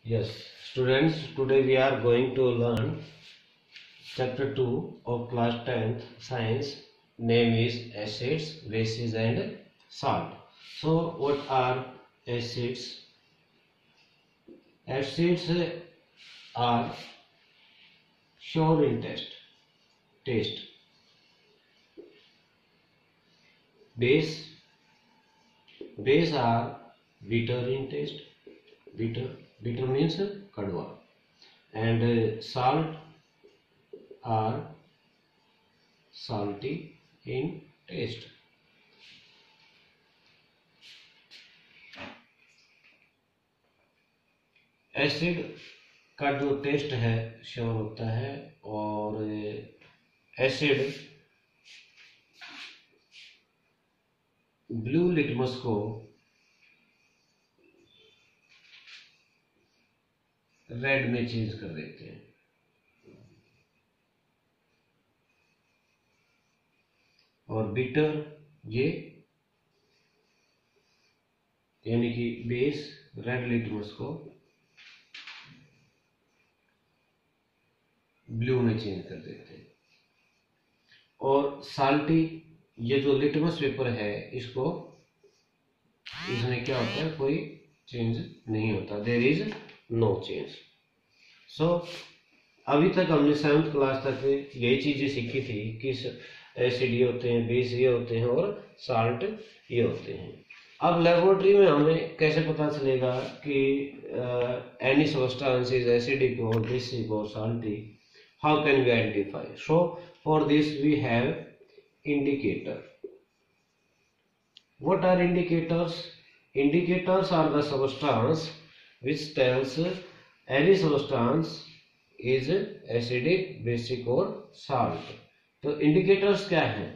Yes, students, today we are going to learn chapter 2 of class 10th science. Name is acids, bases and salt. So what are acids? Acids are sour in taste. Base are bitter in taste. Bitter means kadwa. And salt are salty in taste. Acid का जो test है sure होता है और acid blue litmus को red में change कर देते हैं। और बिटर ये यानी कि बेस रेड लिटमस को ब्लू में चेंज कर देते हैं। और साल्टी ये जो लिटमस पेपर है इसको इसमें क्या होता है, कोई चेंज नहीं होता, देयर इज नो चेंज। सो अभी तक हमने 7th क्लास तक यही चीजें सीखी थी कि एसिड ये होते हैं, बेस ये होते हैं और साल्ट ये होते हैं। अब लेबोरेटरी में हमें कैसे पता चलेगा कि एनी सब्सटेंस इज एसिडिक और बेसिक और salty? How can we identify? So for this we have indicator. What are indicators? Indicators are the substance which tells any substance is acidic, basic or salt. तो indicators क्या हैं?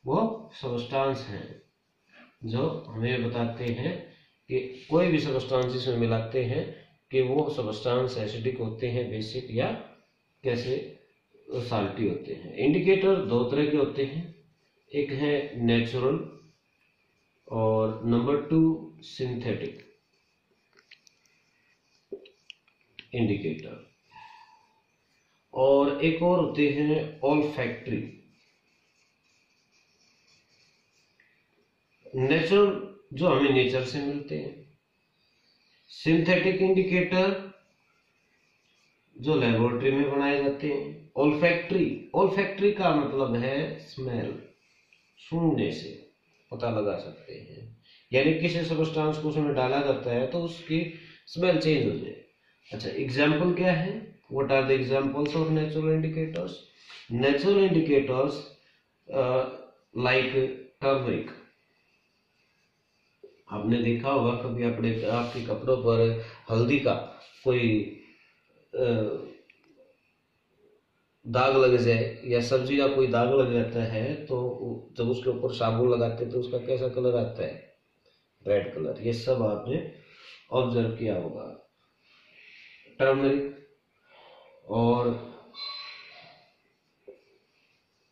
वो substance हैं जो हमें बताते हैं कि कोई भी substance इसमें मिलाते हैं कि वो substance acidic होते हैं, basic या कैसे साल्टी होते हैं। इंडिकेटर दो तरह के होते हैं, एक है नेचुरल और नंबर 2 सिंथेटिक इंडिकेटर। और एक और होते हैं ऑल्फैक्टरी। नेचुरल जो हमें नेचर से मिलते हैं, सिंथेटिक इंडिकेटर जो लेबोरेटरी में बनाए जाते हैं। ऑल्फैक्टरी का मतलब है स्मेल, सूंघने से पता लगा सकते हैं, यानी किसी सब्सटेंस को उसमें डाला जाता है तो उसकी स्मेल चेंज हो जाए। अच्छा, एग्जांपल क्या है? What are the examples of natural indicators? Natural indicators like turmeric. आपने देखा होगा कभी आपके कपड़ों पर हल्दी का कोई दाग लग जाए या सब्जी का कोई दाग लग जाता है तो जब उसके ऊपर साबुन लगाते हैं तो उसका कैसा कलर आता है? Red colour. ये सब आपने ऑब्जर्व किया होगा। टर्मरिक और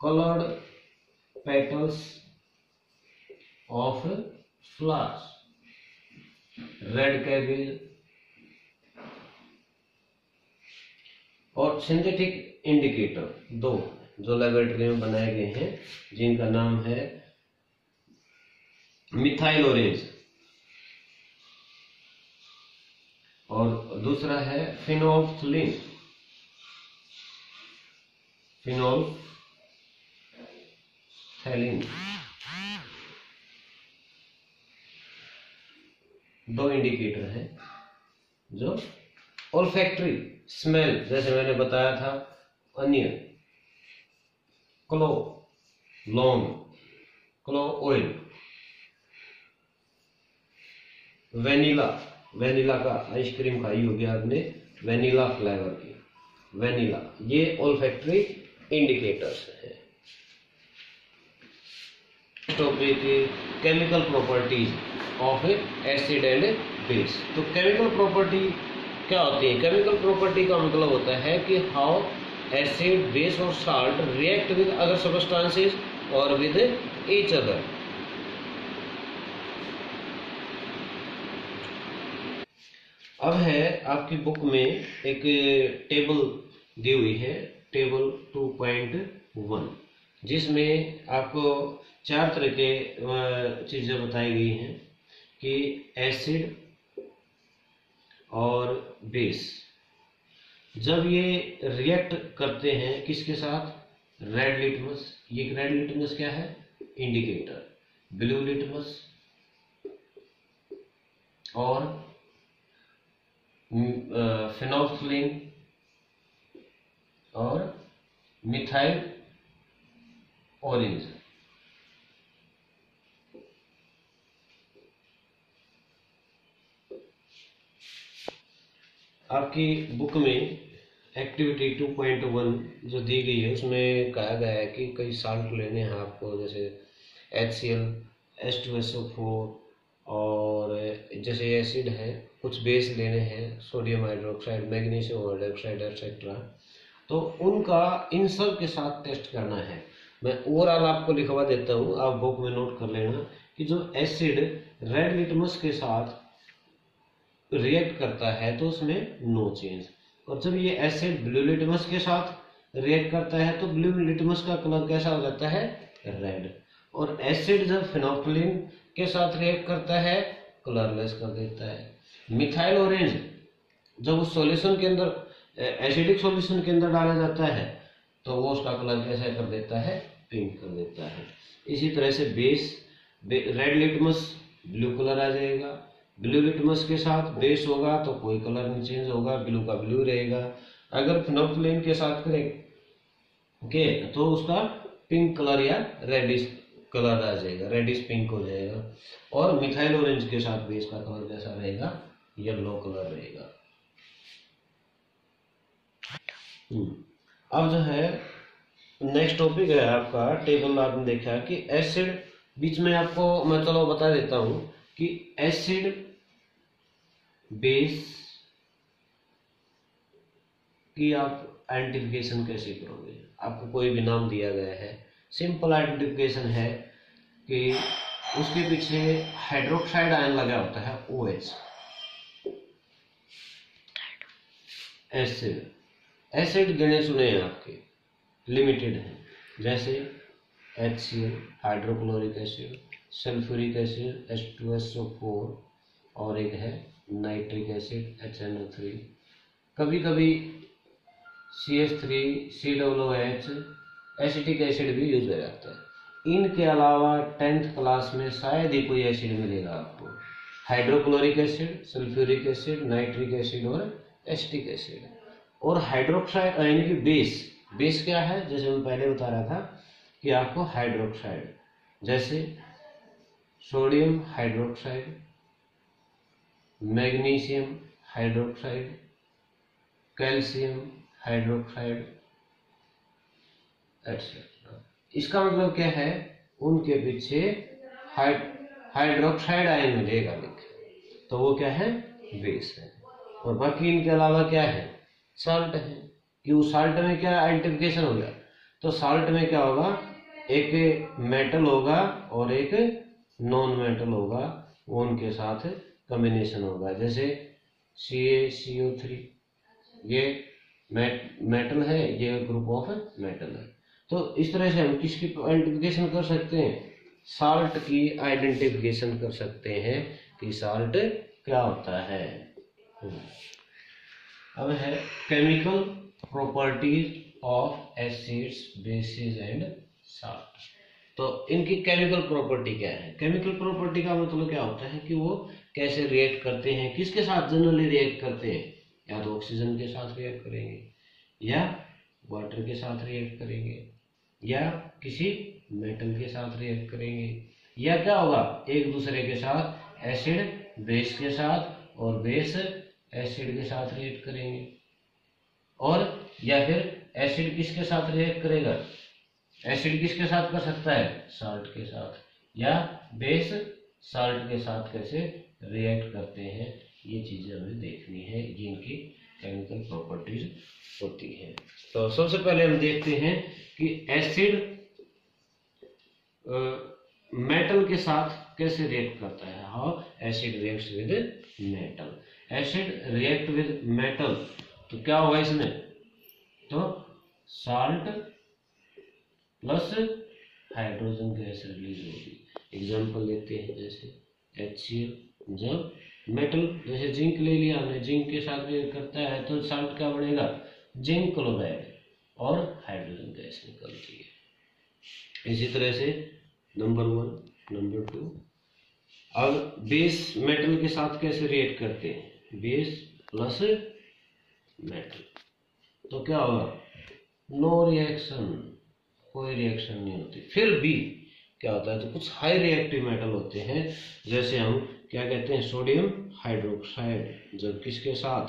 coloured petals of flowers, red cabbage. और सिंथेटिक इंडिकेटर दो जो लेबोरेटरी में बनाए गए हैं, जिनका नाम है मिथाइल ऑरेंज और दूसरा है फिनोल्फ्थलीन। दो इंडिकेटर हैं जो ऑल्फैक्टरी स्मेल, जैसे मैंने बताया था अनियन, क्लोव ऑयल, वेनिला का आइसक्रीम खाई होगी आपने, वेनिला फ्लेवर की वेनिला, ये ऑल्फैक्टरी इंडिकेटर्स हैं। Topic chemical properties of acid and base. तो केमिकल प्रॉपर्टी क्या होती है? केमिकल प्रॉपर्टी का मतलब होता है कि हाउ एसिड, बेस और salt react with other substances और विद ईच अदर। अब है आपकी बुक में एक टेबल दी हुई है, टेबल 2.1, जिसमें आपको 4 तरह के चीज़ें बताई गई हैं कि एसिड और बेस जब ये रिएक्ट करते हैं किसके साथ, रेड लिटमस, ये रेड लिटमस क्या है, इंडिकेटर, ब्लू लिटमस और फेनोल्फिन और मिथाइल ऑरेंज। आपकी बुक में एक्टिविटी 2.1 जो दी गई है उसमें कहा गया है कि कई साल्ट लेने हैं आपको, जैसे HCl, H2SO4 और जैसे एसिड है, कुछ बेस लेने हैं, sodium hydroxide, magnesium hydroxide etcetera. तो उनका इन सब के साथ टेस्ट करना है। मैं ओवरऑल आपको लिखवा देता हूँ, आप बुक में नोट कर लेना कि जो एसिड रेड लिटमस के साथ रिएक्ट करता है तो उसमें नो चेंज, और जब ये एसिड ब्लू लिटमस के साथ रिएक्ट करता है तो ब्लू लिटमस का कलर कैसा हो जाता है, रेड। और एसिड जब फेनोल्फिन के साथ रिएक्ट करता है कलरलेस कर देता है। मिथाइल ऑरेंज जब उस सॉल्यूशन के अंदर, एसिडिक सॉल्यूशन के अंदर डाला जाता है तो वो उसका कलर कैसा कर देता है, पिंक कर देता है। इसी तरह से base, red litmus blue colour आ जाएगा, ब्लू लिटमस के साथ बेस होगा तो कोई कलर नहीं चेंज होगा, ब्लू का ब्लू रहेगा। अगर फेनोल्फिन के साथ करेंगे तो उसका पिंक कलर या रेडिश कलर आ जाएगा, रेडिश पिंक हो जाएगा। और मिथाइल ऑरेंज के साथ बेस का कलर कैसा रहेगा, येलो कलर रहेगा। अब जो है नेक्स्ट टॉपिक है आपका, टेबल आपने देखा कि एसिड, बीच में आपको मैं चलो बता देता हूं कि एसिड बेस की आप आइडेंटिफिकेशन कैसे करोगे। आपको कोई भी नाम दिया गया है, सिंपल आइडेंटिफिकेशन है कि उसके पीछे हाइड्रोक्साइड आयन लगा होता है, OH। एसिड, एसिड गिने चुने हैं आपके, लिमिटेड हैं, जैसे HCl hydrochloric acid, sulphuric acid H2SO4 और एक है नाइट्रिक एसिड HNO3। कभी कभी CH3 COOH एसिटिक एसिड भी यूज हो जाता है। इनके अलावा 10th क्लास में शायद ही कोई एसिड मिलेगा आपको, hydrochloric acid, sulphuric acid, nitric acid और एसिटिक एसिड। और हाइड्रोक्साइड यानी कि बेस, बेस क्या है, जैसे मैं पहले बता रहा था कि आपको हाइड्रोक्साइड, जैसे sodium hydroxide, magnesium hydroxide, calcium hydroxide etcetera. इसका मतलब क्या है, उनके पीछे हाइड्रोक्साइड आयन मिलेगा लिखे तो वो क्या है, बेस है। और बाकी इनके अलावा क्या है, साल्ट है। कि उस साल्ट में क्या आइडेंटिफिकेशन हो गया, तो साल्ट में क्या होगा, एक मेटल होगा और एक नॉन मेटल होगा, वो उनके साथ कॉम्बिनेशन होगा। जैसे CaCO3 ये मेटल है, ये ग्रुप ऑफ मेटल है। तो इस तरह से हम किसकी आइडेंटिफिकेशन कर सकते हैं, साल्ट की आइडेंटिफिकेशन कर सकते हैं कि साल्ट क्या होता है। अब है chemical properties of acids, basis and salt. तो इनकी केमिकल प्रॉपर्टी क्या है। केमिकल प्रॉपर्टी का मतलब क्या होता है कि वो कैसे रिएक्ट करते हैं, किसके साथ जनरली रिएक्ट करते हैं, या तो ऑक्सीजन के साथ रिएक्ट करेंगे, या वाटर के साथ रिएक्ट करेंगे, या किसी मेटल के साथ रिएक्ट करेंगे, या क्या होगा, एक दूसरे के साथ एसिड बेस के साथ और बेस एसिड के साथ रिएक्ट करेंगे। और या फिर एसिड किसके साथ रिएक्ट करेगा, एसिड किसके साथ कर सकता है, साल्ट के साथ, या बेस साल्ट के साथ कैसे रिएक्ट करते हैं, ये चीजें हमें देखनी है, ये इनकी केमिकल प्रॉपर्टीज होती हैं। तो सबसे पहले हम देखते हैं कि एसिड मेटल के साथ कैसे रिएक्ट करता है, how acid reacts with metal. Acid react with metal, तो क्या होगा इसमें, तो salt plus hydrogen gas release होगी। एग्जांपल लेते हैं, जैसे HCl, जब मेटल जैसे जिंक ले लिया हमने, जिंक के साथ रिएक्ट करता है तो साल्ट क्या बनेगा, जिंक क्लोराइड, और हाइड्रोजन गैस निकलती है। इसी तरह से नंबर 1, नंबर 2। अब बेस मेटल के साथ कैसे रिएक्ट करते हैं, बेस प्लस मेटल, तो क्या होगा, नो रिएक्शन, कोई रिएक्शन नहीं होती। फिर भी क्या होता है, तो कुछ हाई रिएक्टिव मेटल होते हैं, जैसे हम क्या कहते हैं, सोडियम हाइड्रोक्साइड, जब किसके साथ,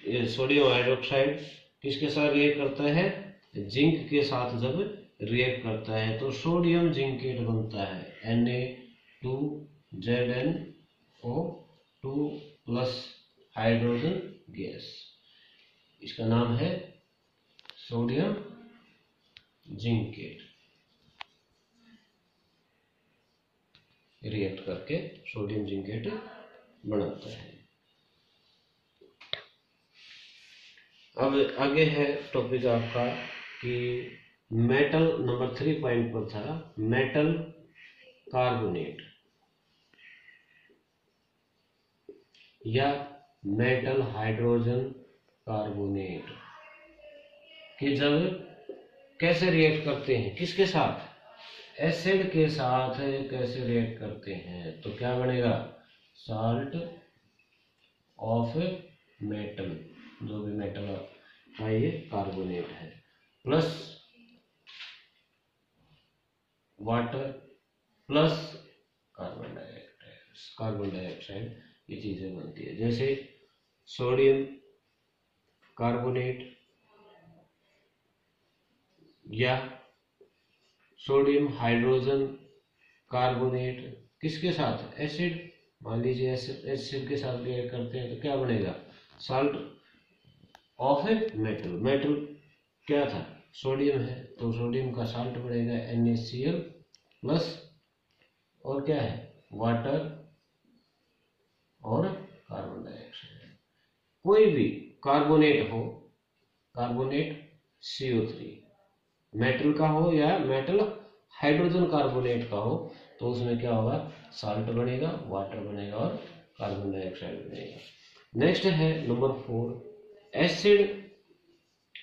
ये सोडियम हाइड्रोक्साइड किसके साथ रिएक्ट करता है, जिंक के साथ जब रिएक्ट करता है तो सोडियम जिंकेट बनता है, Na2ZnO2 प्लस हाइड्रोजन गैस, इसका नाम है सोडियम जिंकेट। रिएक्ट करके सोडियम जिंकेट बनाता है। अब आगे है टॉपिक आपका कि मेटल, नंबर 3 पॉइंट पर था मेटल कार्बोनेट या मेटल हाइड्रोजन कार्बोनेट, कि जब कैसे रिएक्ट करते हैं, किसके साथ, एसिड के साथ कैसे रिएक्ट करते हैं, तो क्या बनेगा, साल्ट ऑफ मेटल, जो भी मेटल का ये कार्बोनेट है, plus water plus carbon dioxide, ये चीजें बनती है। जैसे सोडियम कार्बोनेट या सोडियम हाइड्रोजन कार्बोनेट, किसके साथ, एसिड, मान लीजिए एसिड के साथ रिएक्ट करते हैं तो क्या बनेगा, साल्ट ऑफ मेटल, मेटल क्या था, सोडियम है, तो सोडियम का साल्ट बनेगा NaCl प्लस, और क्या है, वाटर और कार्बन डाइऑक्साइड। कोई भी कार्बोनेट हो, कार्बोनेट CO3 मेटल का हो या मेटल हाइड्रोजन कार्बोनेट का हो, तो उसमें क्या होगा, साल्ट बनेगा, वाटर बनेगा और कार्बन डाइऑक्साइड बनेगा। नेक्स्ट है नंबर 4, एसिड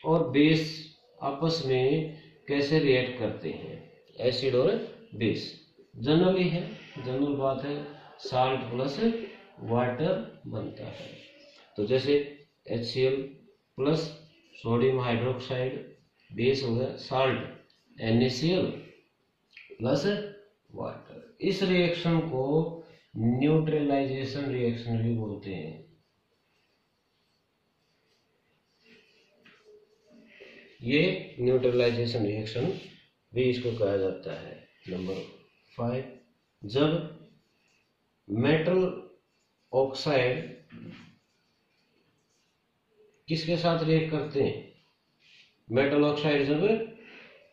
और बेस आपस में कैसे रिएक्ट करते हैं, एसिड और बेस जनरली है, जनरल बात है, साल्ट प्लस वाटर बनता है। तो जैसे HCl plus sodium hydroxide, base हो गया साल्ट NaCl प्लस वाटर। इस रिएक्शन को न्यूट्रलाइजेशन रिएक्शन भी बोलते हैं। ये न्यूट्रलाइजेशन रिएक्शन भी इसको कहा जाता है। नंबर 5, जब मेटल ऑक्साइड किसके साथ रिएक्ट करते हैं, मेटल ऑक्साइड जब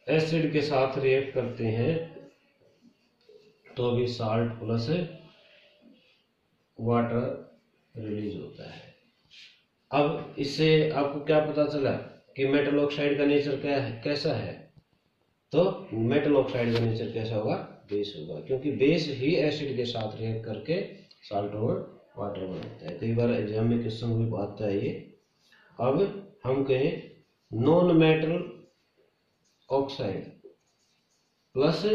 एसिड के साथ रिएक्ट करते हैं तो भी साल्ट प्लस वाटर रिलीज होता है। अब इससे आपको क्या पता चला कि मेटल ऑक्साइड का नेचर क्या है, कैसा है, तो मेटल ऑक्साइड का नेचर कैसा होगा, बेस होगा, क्योंकि बेस ही एसिड के साथ रिएक्ट करके साल्ट और वाटर बनाता है। कई बार एग्जाम में क्वेश्चन भी आता है ये। अब हम कहें non metal oxide plus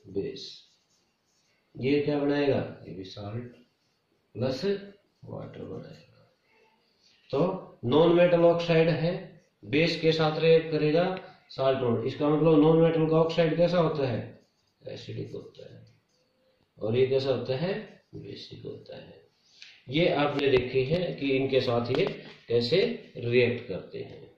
base, ये क्या बनाएगा, ये भी साल्ट प्लस वाटर बनाएगा। तो नॉन मेटल ऑक्साइड है, बेस के साथ रिएक्ट करेगा साल्ट और, इसका मतलब नॉन मेटल का ऑक्साइड कैसा होता है, एसिडिक होता है, और ये कैसा होता है, बेसिक होता है। ये आपने देखी है कि इनके साथ ये कैसे रिएक्ट करते हैं।